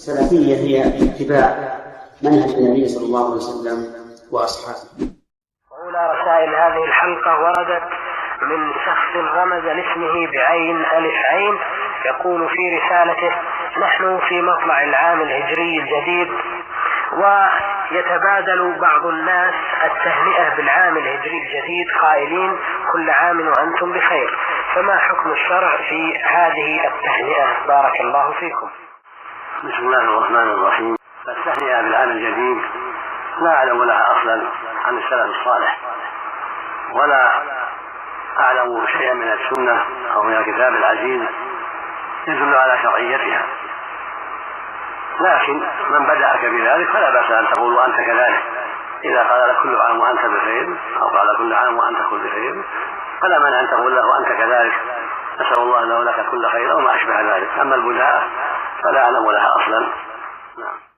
السلفية هي اتباع منهج النبي صلى الله عليه وسلم وأصحابه. أولى رسائل هذه الحلقة وردت من شخص رمز لاسمه بعين ألف عين، يقول في رسالته: نحن في مطلع العام الهجري الجديد، ويتبادل بعض الناس التهنئة بالعام الهجري الجديد قائلين: كل عام وأنتم بخير، فما حكم الشرع في هذه التهنئة؟ بارك الله فيكم. بسم الله الرحمن الرحيم. التهنئة بالعام الجديد لا أعلم لها أصلا عن السلف الصالح، ولا أعلم شيئا من السنة أو من الكتاب العزيز يدل على شرعيتها، لكن من بدأك بذلك فلا بأس أن تقول وأنت كذلك. إذا قال لك كل عام وأنت بخير، أو قال كل عام وأنت كل خير، فلا مانع أن تقول له وأنت كذلك، أسأل الله له لك كل خير أو ما أشبه ذلك. أما البداءة فلا أعلم لها أصلا. نعم.